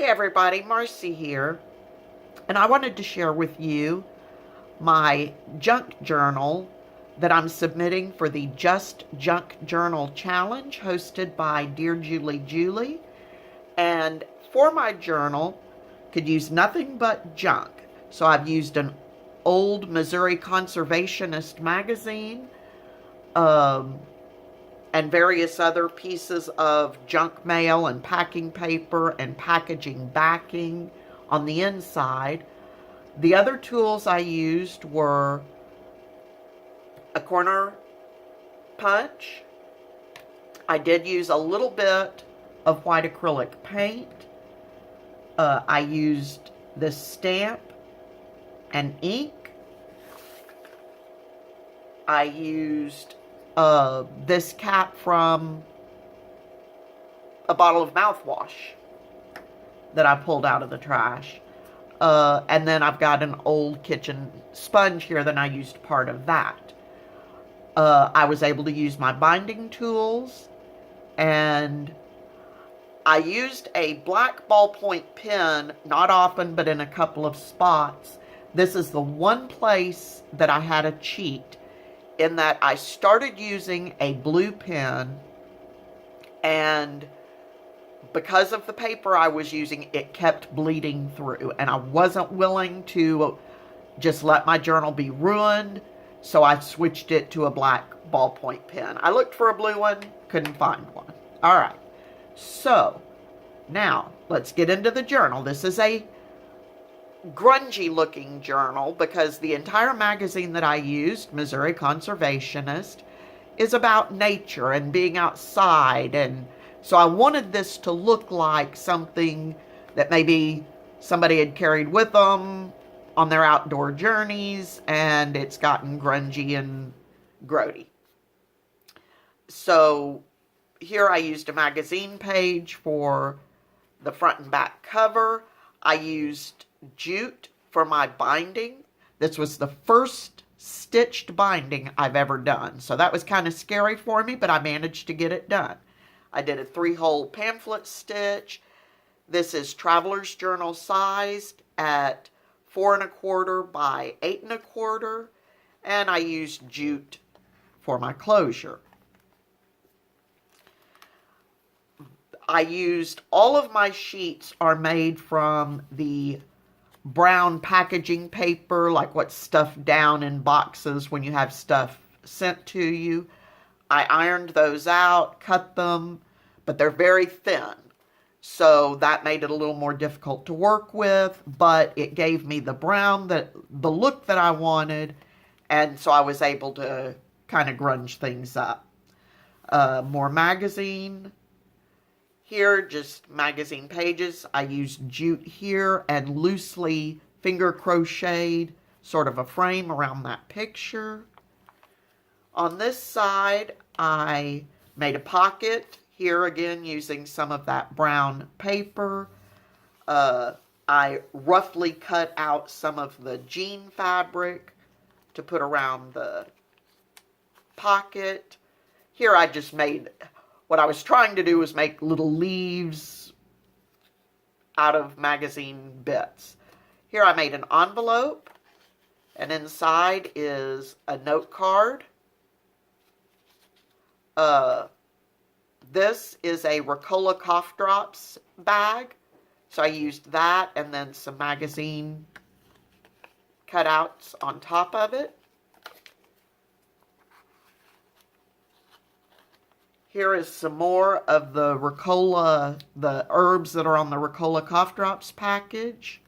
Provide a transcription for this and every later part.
Hey everybody, Marcy here, and I wanted to share with you my junk journal that I'm submitting for the Just Junk Journal Challenge hosted by DearJulieJulie. And for my journal, could use nothing but junk. So I've used an old Missouri Conservationist magazine, and various other pieces of junk mail and packing paper and packaging backing on the inside. The other tools I used were a corner punch. I did use a little bit of white acrylic paint. I used this stamp and ink. I used this cap from a bottle of mouthwash that I pulled out of the trash. And then I've got an old kitchen sponge here that I used part of that. I was able to use my binding tools, and I used a black ballpoint pen, not often, but in a couple of spots. This is the one place that I had a cheat, in that I started using a blue pen, and because of the paper I was using, it kept bleeding through, and I wasn't willing to just let my journal be ruined, so I switched it to a black ballpoint pen. I looked for a blue one, couldn't find one. All right, so now let's get into the journal. This is a grungy looking journal because the entire magazine that I used, Missouri Conservationist, is about nature and being outside, and so I wanted this to look like something that maybe somebody had carried with them on their outdoor journeys, and it's gotten grungy and grody. So here I used a magazine page for the front and back cover. I used jute for my binding. This was the first stitched binding I've ever done, so that was kind of scary for me, but I managed to get it done. I did a 3-hole pamphlet stitch. This is Traveler's Journal sized at 4 1/4 by 8 1/4, and I used jute for my closure. I used, all of my sheets are made from the brown packaging paper, like what's stuffed down in boxes when you have stuff sent to you. I ironed those out, cut them, but they're very thin, so that made it a little more difficult to work with, but it gave me the brown, the look that I wanted, and so I was able to kind of grunge things up. More magazine. Here, just magazine pages. I used jute here and loosely finger crocheted sort of a frame around that picture. On this side, I made a pocket, here again using some of that brown paper. I roughly cut out some of the jean fabric to put around the pocket. Here I just made, what I was trying to do was make little leaves out of magazine bits. Here I made an envelope, and inside is a note card. This is a Ricola cough drops bag, so I used that and then some magazine cutouts on top of it. Here is some more of the Ricola, the herbs that are on the Ricola cough drops package.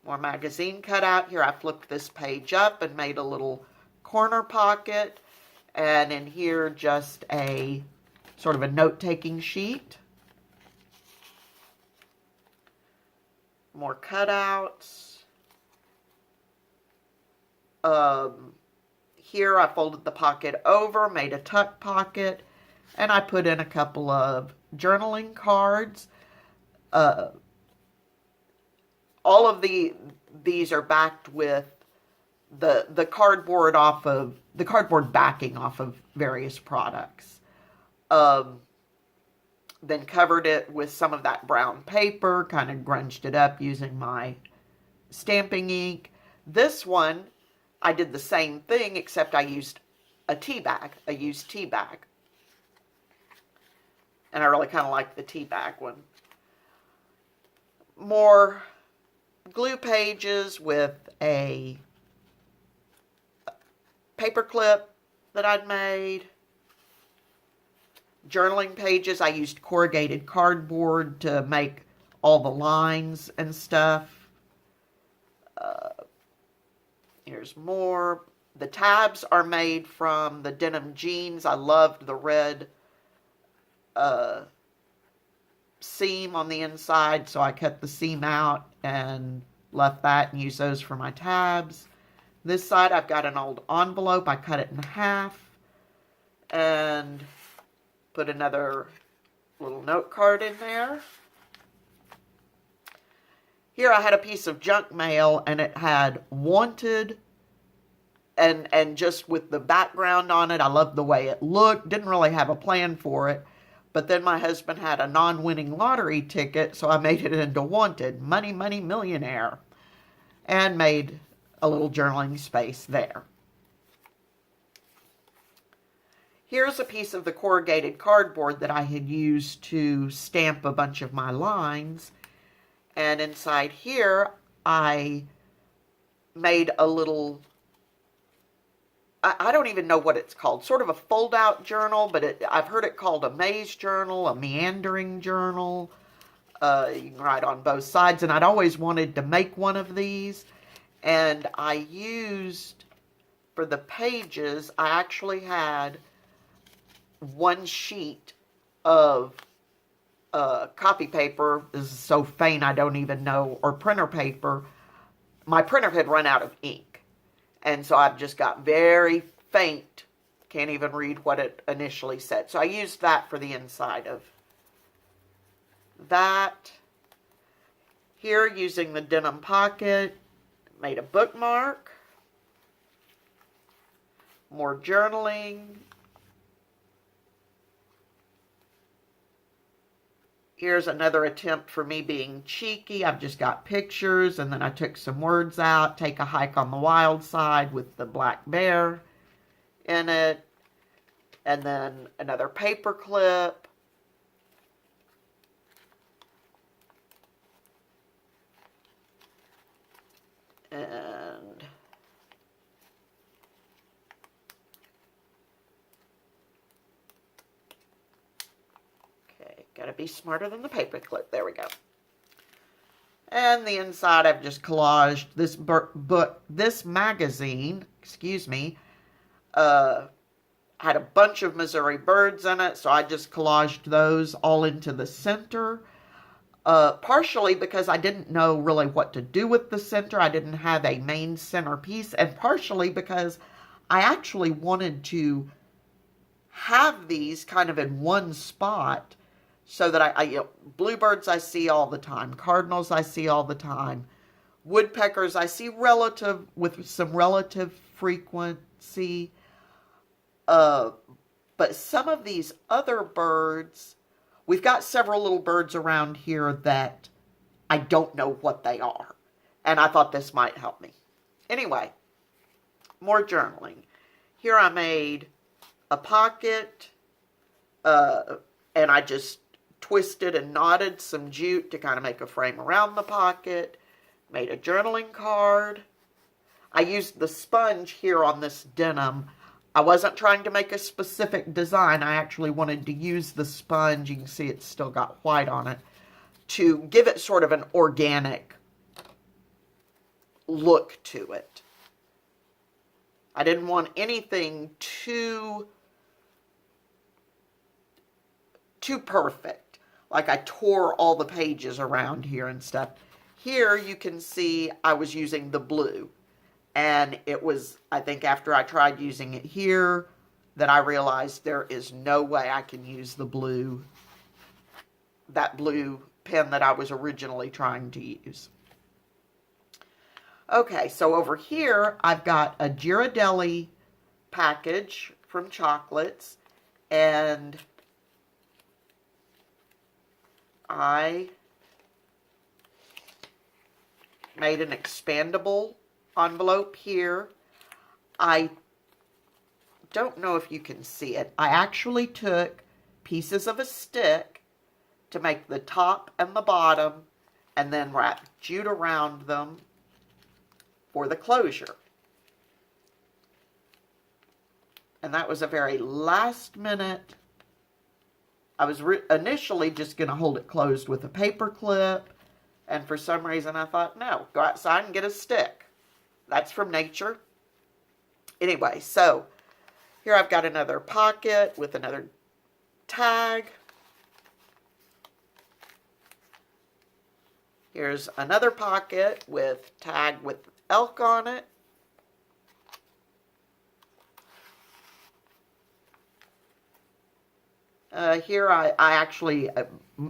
More magazine cutout. Here I flipped this page up and made a little corner pocket. And in here, just a sort of a note-taking sheet. More cutouts. Here I folded the pocket over, made a tuck pocket, and I put in a couple of journaling cards. All of these are backed with the cardboard backing off of various products. then covered it with some of that brown paper, kind of grunged it up using my stamping ink. This one, I did the same thing, except I used a tea bag, a used tea bag. And I really kind of like the tea bag one. More glue pages with a paper clip that I'd made. Journaling pages, I used corrugated cardboard to make all the lines and stuff. Here's more. The tabs are made from the denim jeans. I loved the red seam on the inside, so I cut the seam out and left that and used those for my tabs. This side, I've got an old envelope. I cut it in half and put another little note card in there. Here I had a piece of junk mail, and it had wanted, and just with the background on it, I loved the way it looked. Didn't really have a plan for it. But then my husband had a non-winning lottery ticket, so I made it into wanted, money, money, millionaire, and made a little journaling space there. Here's a piece of the corrugated cardboard that I had used to stamp a bunch of my lines. And inside here, I made a little, I don't even know what it's called, sort of a fold-out journal, but I've heard it called a maze journal, a meandering journal. You can write on both sides, and I'd always wanted to make one of these. And I used, for the pages, I actually had one sheet of copy paper. This is so faint I don't even know, or printer paper. My printer had run out of ink, and so I've just got very faint, can't even read what it initially said. So I used that for the inside of that. Here, using the denim pocket, made a bookmark. More journaling. Here's another attempt for me being cheeky. I've just got pictures, and then I took some words out. Take a hike on the wild side with the black bear in it. And then another paper clip. And got to be smarter than the paper clip. There we go. And the inside, I've just collaged this this magazine, excuse me, had a bunch of Missouri birds in it, so I just collaged those all into the center. Partially because I didn't know really what to do with the center. I didn't have a main centerpiece, and partially because I actually wanted to have these kind of in one spot, so that you know, bluebirds I see all the time, cardinals I see all the time, woodpeckers I see with some relative frequency, but some of these other birds, we've got several little birds around here that I don't know what they are, and I thought this might help me. Anyway, more journaling. Here I made a pocket, and I just twisted and knotted some jute to kind of make a frame around the pocket. Made a journaling card. I used the sponge here on this denim. I wasn't trying to make a specific design. I actually wanted to use the sponge. You can see it's still got white on it, to give it sort of an organic look to it. I didn't want anything too perfect. Like I tore all the pages around here and stuff. Here you can see I was using the blue. And it was, I think after I tried using it here, that I realized there is no way I can use the blue, that blue pen that I was originally trying to use. Okay, so over here, I've got a Ghirardelli package from Chocolates, and I made an expandable envelope here. I don't know if you can see it. I actually took pieces of a stick to make the top and the bottom, and then wrapped jute around them for the closure. And that was a very last minute. I was initially just going to hold it closed with a paper clip, and for some reason I thought, no, go outside and get a stick. That's from nature. Anyway, so here I've got another pocket with another tag. Here's another pocket with tag with elk on it. Here I actually,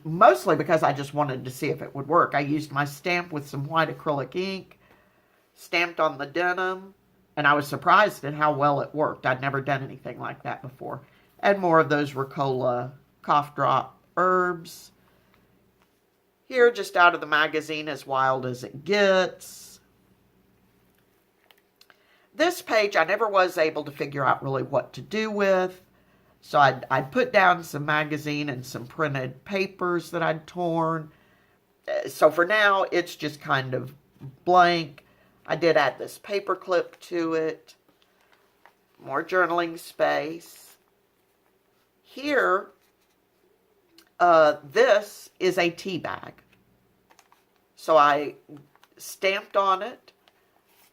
mostly because I just wanted to see if it would work, I used my stamp with some white acrylic ink, stamped on the denim, and I was surprised at how well it worked. I'd never done anything like that before. And more of those Ricola cough drop herbs. Here, just out of the magazine, As Wild as It Gets. This page I never was able to figure out really what to do with. So I'd put down some magazine and some printed papers that I'd torn. So for now, it's just kind of blank. I did add this paper clip to it. More journaling space. Here, this is a tea bag. So I stamped on it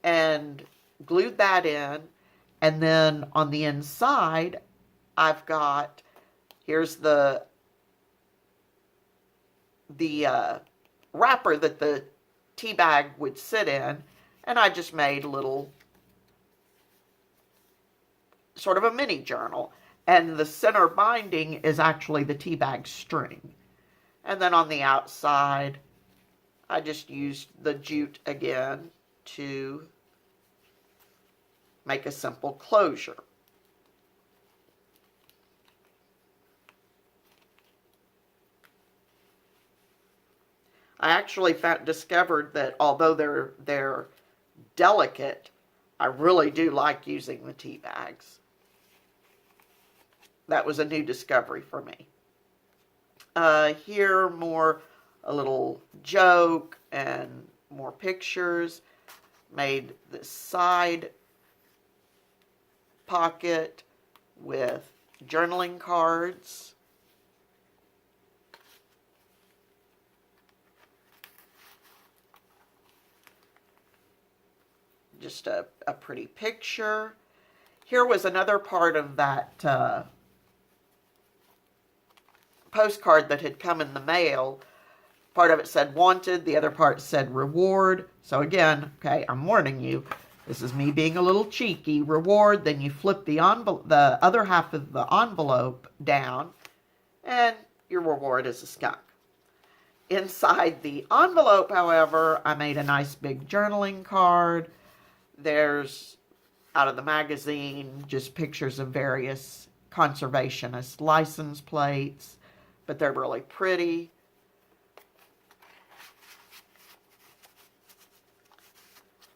and glued that in. And then on the inside, I've got, here's the wrapper that the tea bag would sit in, and I just made a little, sort of a mini journal, and the center binding is actually the tea bag string. And then on the outside, I just used the jute again to make a simple closure. I actually discovered that although they're delicate, I really do like using the tea bags. That was a new discovery for me. Here, a little joke and more pictures. Made this side pocket with journaling cards. Just a pretty picture. Here was another part of that postcard that had come in the mail. Part of it said wanted, the other part said reward. So again, okay, I'm warning you, this is me being a little cheeky. Reward, then you flip the other half of the envelope down, and your reward is a skunk. Inside the envelope, however, I made a nice big journaling card. There's, out of the magazine, just pictures of various conservationist license plates, but they're really pretty.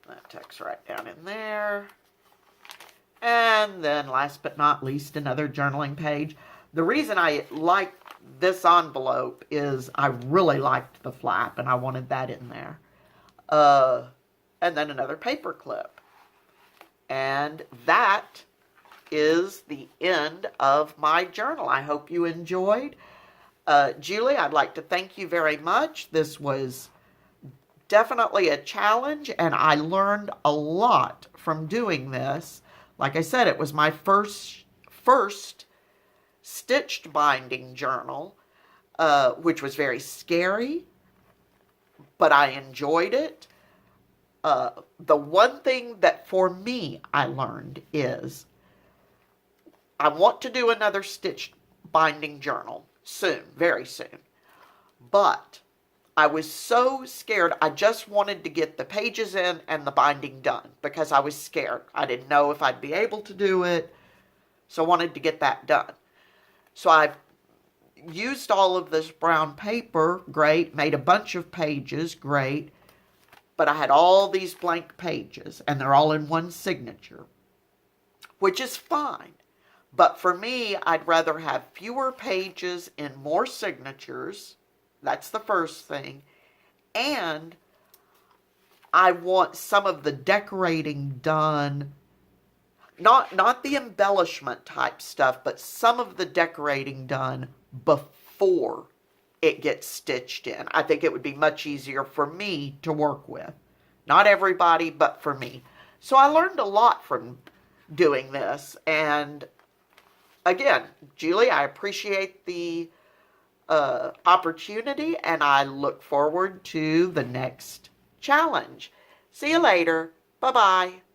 That tucks right down in there. And then last but not least, another journaling page. The reason I liked this envelope is I really liked the flap and I wanted that in there. And then another paper clip. And that is the end of my journal. I hope you enjoyed. Julie, I'd like to thank you very much. This was definitely a challenge, and I learned a lot from doing this. Like I said, it was my first stitched binding journal, which was very scary, but I enjoyed it. The one thing that for me I learned is I want to do another stitched binding journal soon, very soon. But I was so scared. I just wanted to get the pages in and the binding done because I was scared. I didn't know if I'd be able to do it, so I wanted to get that done. So I've used all of this brown paper, great, made a bunch of pages, great, but I had all these blank pages, and they're all in one signature, which is fine. But for me, I'd rather have fewer pages and more signatures. That's the first thing. And I want some of the decorating done, not the embellishment type stuff, but some of the decorating done before it gets stitched in. I think it would be much easier for me to work with. Not everybody, but for me. So I learned a lot from doing this. And again, Julie, I appreciate the opportunity, and I look forward to the next challenge. See you later. Bye-bye.